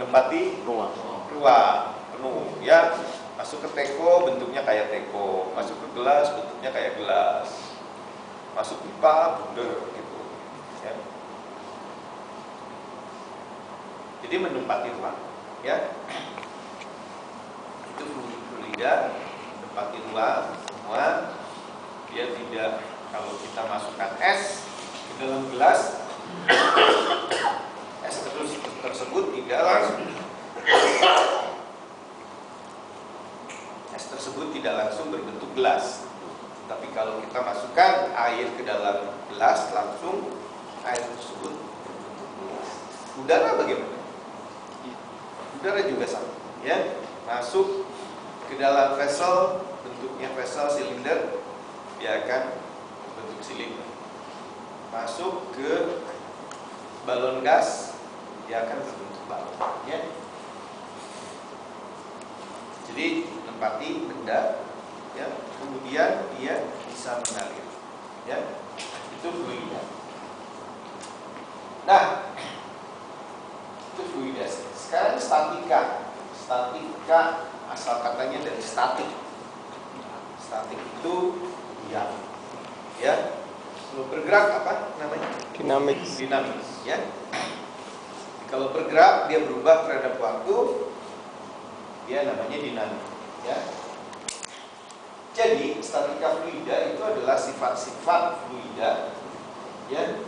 menempati ruang penuh, ya. Masuk ke teko bentuknya kayak teko, masuk ke gelas bentuknya kayak gelas, masuk pipa bunder gitu, ya. Jadi menempati ruang, ya. Itu fluida menempati ruang semua. Dia tidak, kalau kita masukkan es ke dalam gelas, es tersebut tidak langsung berbentuk gelas. Tapi kalau kita masukkan air ke dalam gelas, langsung air tersebut berbentuk gelas. Udara bagaimana? Udara juga sama, ya. Masuk ke dalam vessel, bentuknya vessel silinder, dia akan berbentuk silinder. Masuk ke balon gas, dia akan berbentuk balon, ya. Jadi menempati benda, ya, kemudian dia bisa mengalir, ya. Itu fluida. Nah, itu fluida. Sekarang statika. Statika asal katanya dari statik. Statik itu diam, ya. Kalau bergerak apa namanya? Dinamis, ya. Kalau bergerak dia berubah terhadap waktu, dia namanya dinamis, ya. Jadi statika fluida itu adalah sifat-sifat fluida, ya,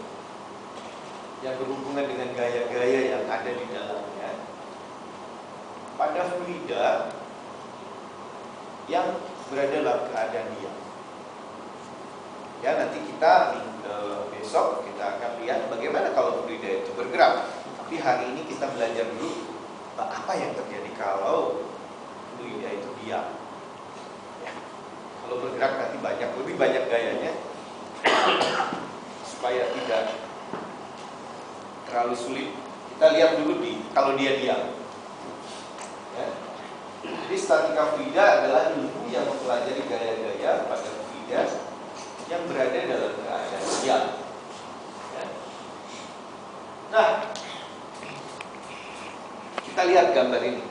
yang berhubungan dengan gaya-gaya yang ada di dalamnya. Pada fluida yang berada dalam keadaan diam. Ya, nanti kita besok kita akan lihat bagaimana kalau fluida itu bergerak. Tapi hari ini kita belajar dulu apa yang terjadi kalau fluida itu diam. Ya. Kalau bergerak nanti lebih banyak gayanya supaya tidak terlalu sulit. Kita lihat dulu kalau dia diam. Ya. Jadi statika fluida adalah ilmu yang mempelajari gaya-gaya pada fluida yang berada dalam keadaan diam. Ya. Nah, kita lihat gambar ini.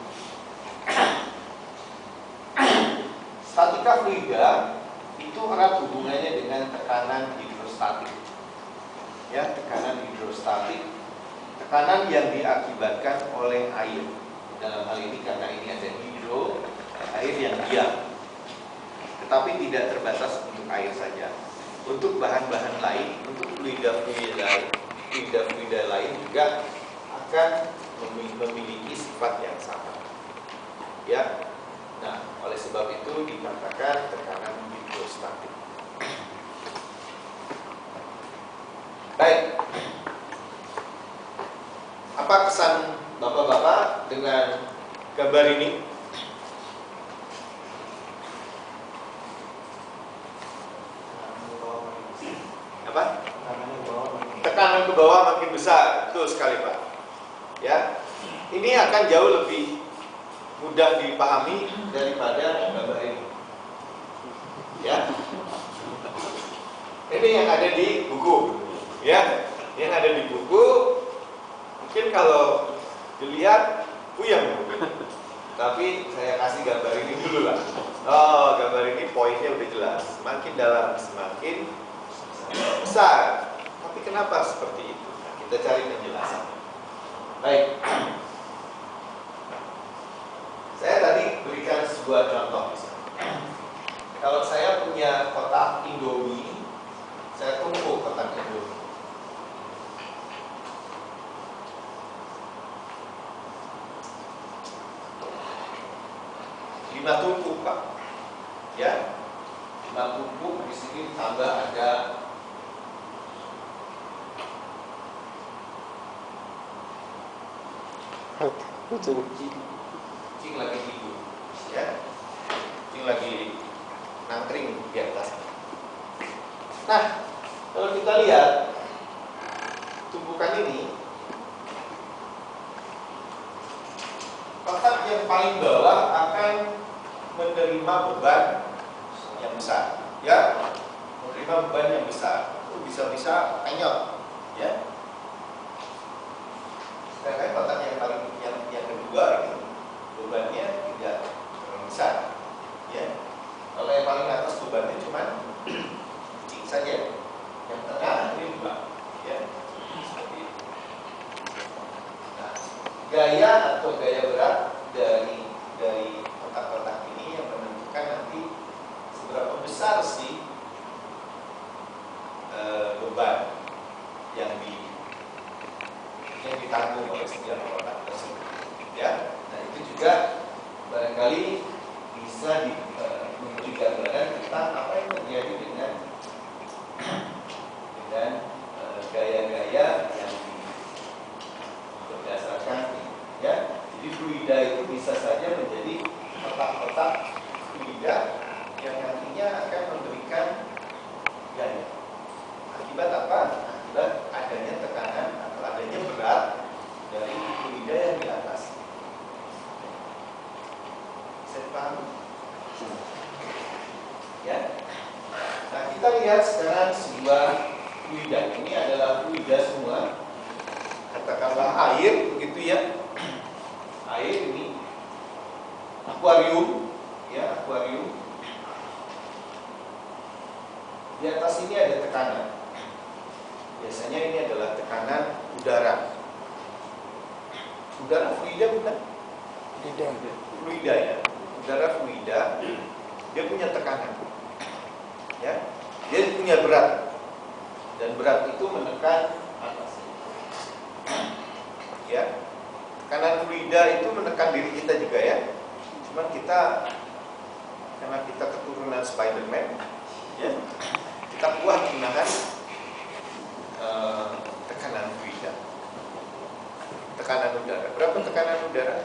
Statika fluida itu erat hubungannya dengan tekanan hidrostatik. Ya, tekanan hidrostatik, tekanan yang diakibatkan oleh air. Dalam hal ini karena ini ada air yang diam. Tetapi tidak terbatas untuk air saja. Untuk bahan-bahan lain, untuk fluida lain juga akan memiliki sifat yang sama. Ya. Nah, oleh sebab itu dikatakan tekanan hidrostatik. Baik. Apa kesan Bapak-bapak dengan gambar ini? Apa? Tekanan ke bawah makin besar. Betul sekali, Pak. Ya. Ini akan jauh lebih mudah dipahami daripada gambar ini. Ya. Ini yang ada di buku. Ya. Yang ada di buku mungkin kalau dilihat puyeng. Tapi saya kasih gambar ini dulu lah. Oh, gambar ini poinnya udah jelas. Semakin dalam semakin besar. Tapi kenapa seperti itu? Nah, kita cari penjelasan. Baik. Saya tadi berikan sebuah contoh. Kalau saya punya kotak Indomie, saya tumpuk kotak Indomie. Lima tumpuk, Pak. Ya, 5 tumpuk. Di sini tambah ada Cing lagi tidur, ya. Cing lagi nangkring di atas. Nah, kalau kita lihat tumpukan ini, kotak yang paling bawah akan menerima beban yang besar, ya. Menerima beban yang besar, bisa-bisa penyok, ya. Sedangkan kotak yang kedua gaya atau gaya berat dari kotak-kotak ini yang menentukan nanti seberapa besar sih beban yang ditanggung oleh setiap kotak tersebut. Ya, nah itu juga barangkali bisa menunjukkan gambaran tentang apa yang terjadi dengan gaya-gaya yang berdasarkan, ya. Jadi fluida itu bisa saja menjadi kotak-kotak fluida yang nantinya akan memberikan gaya. Akibat apa? Akibat adanya tekanan atau adanya berat dari fluida yang di atas. Saya paham? Ya. Nah, kita lihat sekarang sebuah fluida. Ini adalah fluida semua. Katakanlah air, begitu ya. Air ini akuarium, ya, akuarium. Di atas ini ada tekanan. Biasanya ini adalah tekanan udara. Udara fluida bukan? Fluida ya. Udara fluida, dia punya tekanan. Ya, dia punya berat. Dan berat itu menekan atas. Ya, tekanan fluida itu menekan diri kita juga ya. Cuman kita, karena kita keturunan Spiderman, ya, kita kuat menahan tekanan fluida, tekanan udara. Berapa tekanan udara?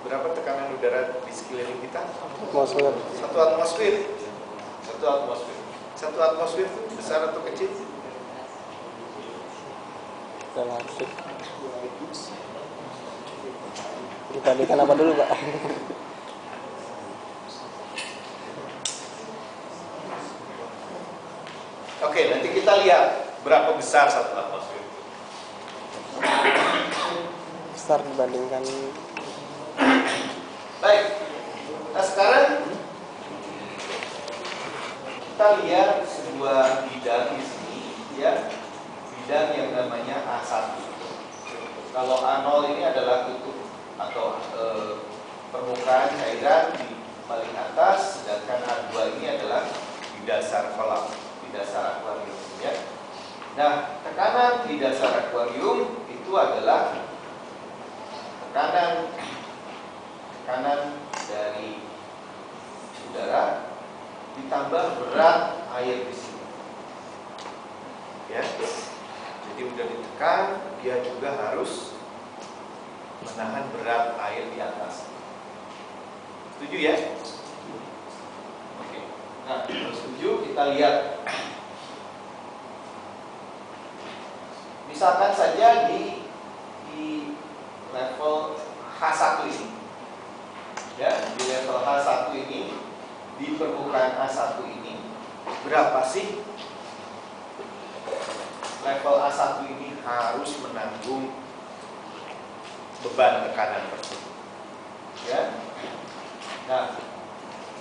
Berapa tekanan udara di sekeliling kita? Atmosfer. Satu atmosfer. Satu atmosfer. Satu atmosfer itu besar atau kecil? Relatif. Dibandingkan apa dulu, Pak? Oke, nanti kita lihat berapa besar satu atmosfer. Besar dibandingkan. Baik. Nah, sekarang kita lihat sebuah bidang di sini, ya. Bidang yang namanya A1. Kalau A0 ini adalah kutub atau permukaan cairan di paling atas, sedangkan A2 ini adalah di dasar kolam, di dasar akuarium, ya. Nah, tekanan di dasar akuarium itu adalah tekanan dari udara ditambah berat air di sini. Ya. Jadi udah ditekan, dia juga harus menahan berat air di atas. Setuju ya? Oke. Nah, kalau setuju kita lihat. Misalkan saja di level H1 ini. Ya, di level H1 ini, di permukaan A1 ini, berapa sih level A1 ini harus menanggung beban tekanan tersebut? Ya. Nah,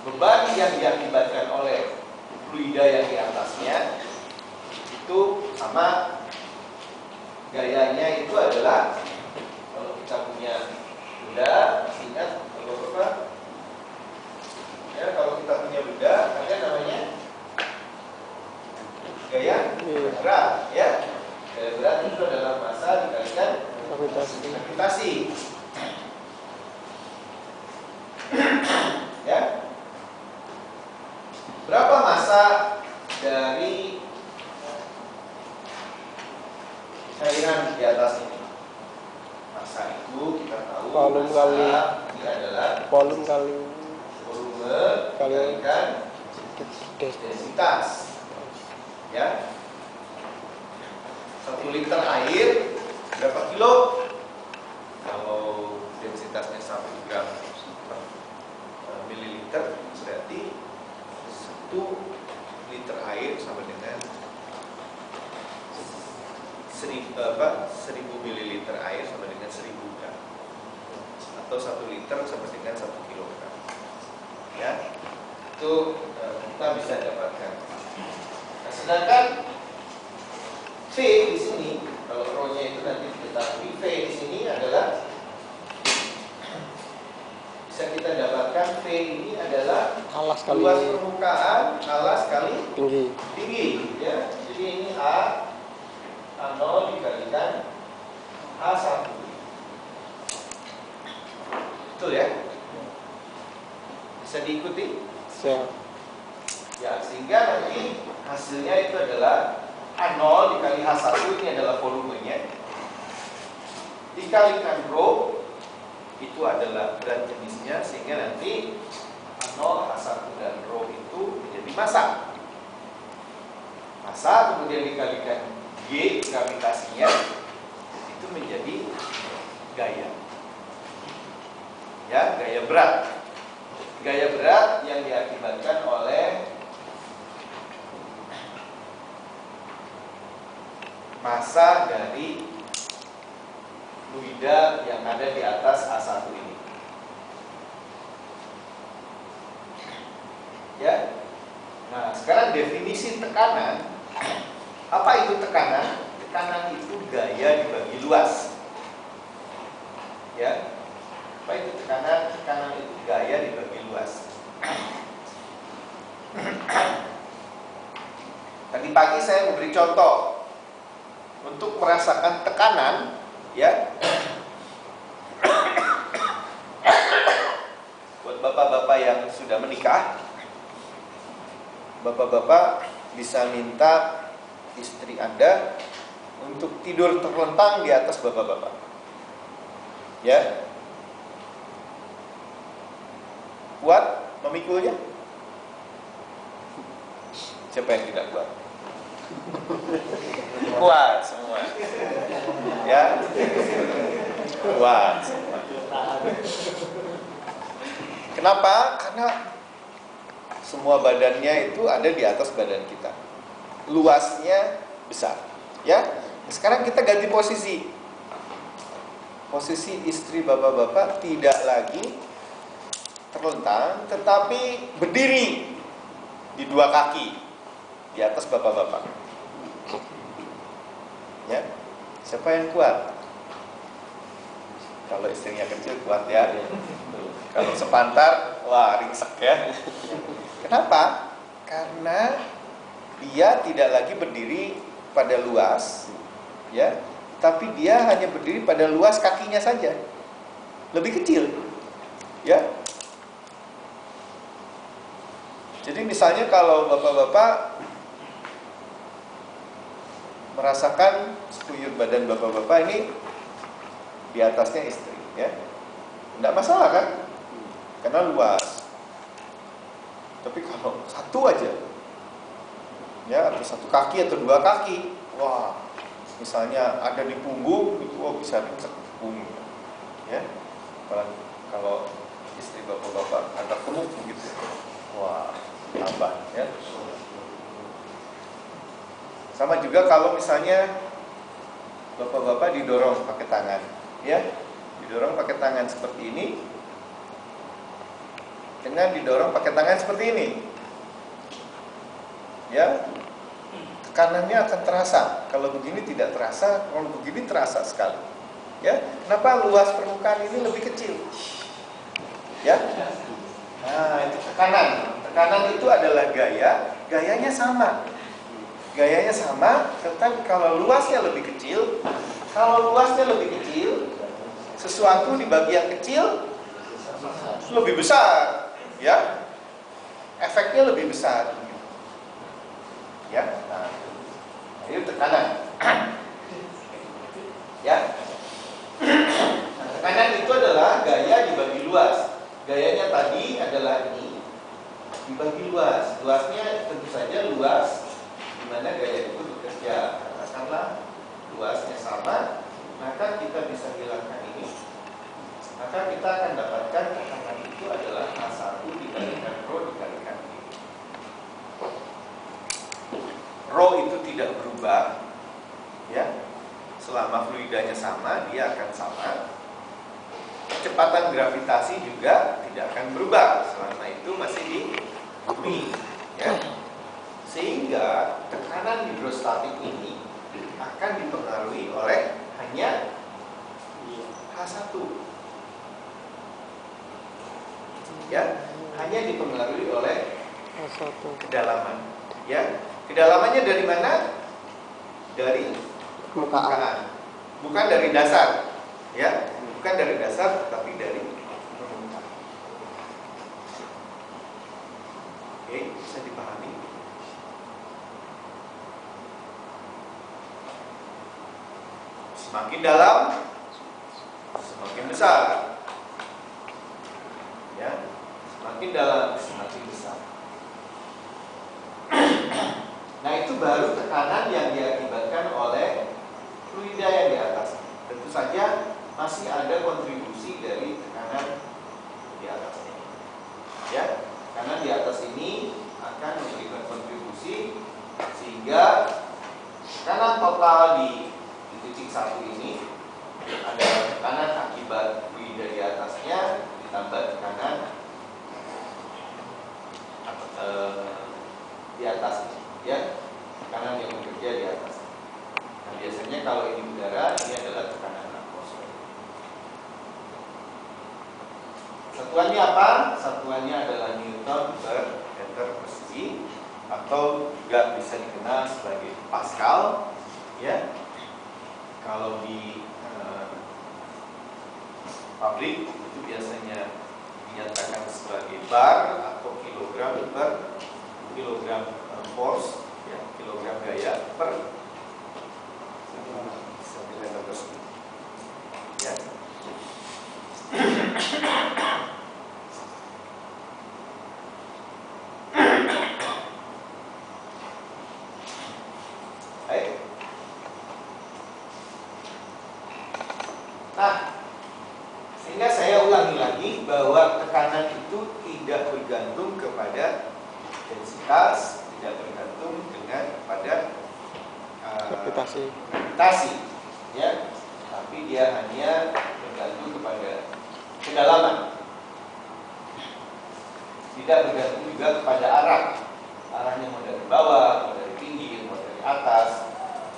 beban yang diakibatkan oleh fluida yang di atasnya itu sama gayanya, itu adalah kalau kita punya benda, ingat apa? Ya, kalau kita punya benda, ada namanya gaya berat, ya. Gaya berat itu adalah massa dikalikan gravitasi. Ya. Berapa massa dari cairan di atas ini? Massa itu kita tahu Volume kali ini adalah volume kali dikalikan densitas. Ya. 1 liter air berapa kilo? Kalau densitasnya 1 gram per mililiter, berarti 1 liter air sama dengan 1000 mililiter air sama dengan 1000 gram, atau 1 liter sama dengan 1 kilogram. Ya, itu kita bisa dapatkan. Nah, sedangkan V di sini, kalau rho-nya itu nanti Tetapi V di sini adalah bisa kita dapatkan V ini adalah Alas kali luas permukaan alas kali tinggi. tinggi, ya. Jadi ini A0 dikalikan A1. Betul ya? Bisa diikuti? Siap. Ya, sehingga nanti hasilnya itu adalah A0 dikali H1, ini adalah volumenya, dikalikan rho, itu adalah berat jenisnya, sehingga nanti A0, H1 dan rho itu menjadi massa. Massa kemudian dikalikan G, gravitasinya, itu menjadi gaya. Ya, gaya berat. Gaya berat yang diakibatkan oleh massa dari fluida yang ada di atas A1 ini. Ya. Nah, sekarang definisi tekanan. Apa itu tekanan? Tekanan itu gaya dibagi luas. Ya. Apa itu tekanan? Tekanan itu gaya dibagi luas. Tadi pagi saya memberi contoh untuk merasakan tekanan, ya. Buat bapak-bapak yang sudah menikah, bapak-bapak bisa minta istri Anda untuk tidur terlentang di atas bapak-bapak, ya. Kuat memikulnya? Siapa yang tidak kuat? Kuat semua, ya. Kuat semua. Kenapa? Karena semua badannya itu ada di atas badan kita. Luasnya besar, ya. Sekarang kita ganti posisi. Posisi istri bapak-bapak tidak lagi terlentang, tetapi berdiri di dua kaki di atas bapak-bapak. Ya, siapa yang kuat? Kalau istrinya kecil kuat, ya. Kalau sepantar, wah, ringsek, ya. Kenapa? Karena dia tidak lagi berdiri pada luas, ya, tapi dia hanya berdiri pada luas kakinya saja, lebih kecil, ya. Jadi misalnya kalau bapak-bapak merasakan sekujur badan bapak-bapak ini di atasnya istri, ya, tidak masalah kan? Karena luas. Tapi kalau satu aja, ya, atau satu kaki atau dua kaki, wah, misalnya ada di punggung, itu wah, bisa ringsek punggung, ya. Apalagi kalau istri bapak-bapak agak gemuk begitu, wah, tambah, ya. Sama juga kalau misalnya bapak-bapak didorong pakai tangan, ya, didorong pakai tangan seperti ini, dengan didorong pakai tangan seperti ini, ya, tekanannya akan terasa. Kalau begini tidak terasa, kalau begini terasa sekali, ya. Kenapa? Luas permukaan ini lebih kecil, ya. Nah, itu tekanan. Tekanan itu adalah gaya, gayanya sama. Gayanya sama, tetapi kalau luasnya lebih kecil, sesuatu di bagian kecil lebih besar, ya. Efeknya lebih besar, ya. Nah, itu tekanan, ya. Tekanan itu adalah gaya dibagi luas. Gayanya tadi adalah ini dibagi luas. Luasnya tentu saja luas di mana gaya itu bekerja. Katakanlah luasnya sama, maka kita bisa hilangkan ini. Maka kita akan dapatkan tekanan itu adalah A1 dikalikan rho dikalikan G. Rho itu tidak berubah, ya. Selama fluidanya sama, dia akan sama. Kecepatan gravitasi juga tidak akan berubah selama itu masih di bumi, ya. Sehingga tekanan hidrostatik ini akan dipengaruhi oleh hanya H1. Ya, hanya dipengaruhi oleh satu kedalaman. Ya, kedalamannya dari mana? Dari permukaan. bukan dari dasar. Ya, bukan dari dasar, tapi dari permukaan. Oke, bisa dipahami? Semakin dalam, semakin besar. Ya, semakin dalam, semakin besar. Nah, itu baru tekanan yang diakibatkan oleh fluida yang di atas. Tentu saja masih ada kontribusi dari tekanan di atasnya. Ya, karena di atas ini akan memberikan kontribusi sehingga tekanan total di titik 1 ini adalah tekanan akibat fluida di atasnya ditambah tekanan di atasnya. Ya, tekanan yang bekerja di atas. Nah, biasanya kalau ini udara, ini adalah tekanan atmosfer. Satuannya apa? Satuannya adalah Newton per meter persegi, atau juga bisa dikenal sebagai Pascal. Ya, kalau di pabrik itu biasanya dinyatakan sebagai bar atau kilogram per kilogram force, ya, kilogram gaya per sentimeter persegi. Ya. Baik. Nah, sehingga saya ulangi lagi bahwa tekanan itu tidak bergantung kepada densitas, tidak bergantung pada gravitasi, ya, tapi dia hanya bergantung kepada kedalaman. Tidak bergantung juga kepada arahnya mau dari bawah, mau dari tinggi, mau dari atas.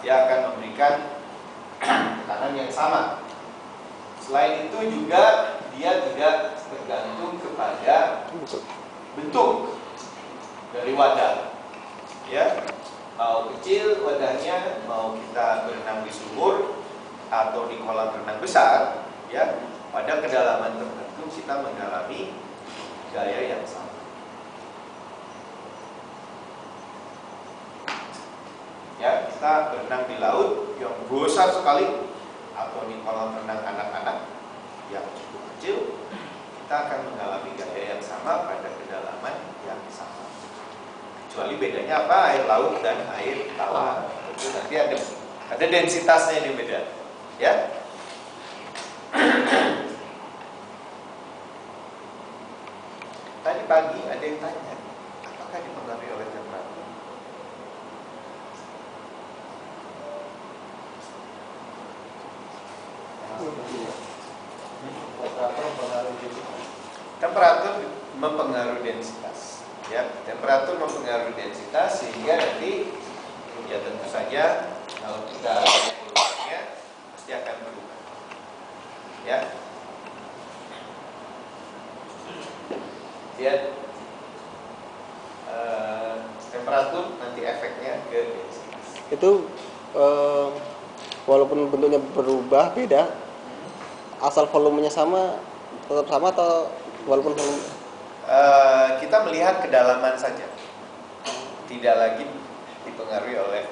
Dia akan memberikan tekanan yang sama. Selain itu juga dia tidak tergantung kepada bentuk dari wadah. Ya, mau kecil wadahnya, mau kita berenang di sumur atau di kolam renang besar, ya, pada kedalaman tertentu kita mengalami gaya yang sama. Ya, kita berenang di laut yang besar sekali atau di kolam renang anak-anak yang cukup kecil, kita akan mengalami gaya yang sama pada kedalaman yang sama. Kecuali bedanya apa? Air laut dan air tawar. Itu nanti ada densitasnya yang beda. Ya. Tadi pagi ada yang tanya, apakah dipengaruhi oleh temperatur? Temperatur mempengaruhi densitas. Ya, temperatur mempengaruhi densitas sehingga nanti ya tentu saja kalau kita volumenya pasti akan berubah. Ya. Lihat temperatur nanti efeknya ke densitas. Itu walaupun bentuknya berubah beda, asal volumenya sama, tetap sama atau walaupun volume? Kita melihat kedalaman saja, tidak lagi dipengaruhi oleh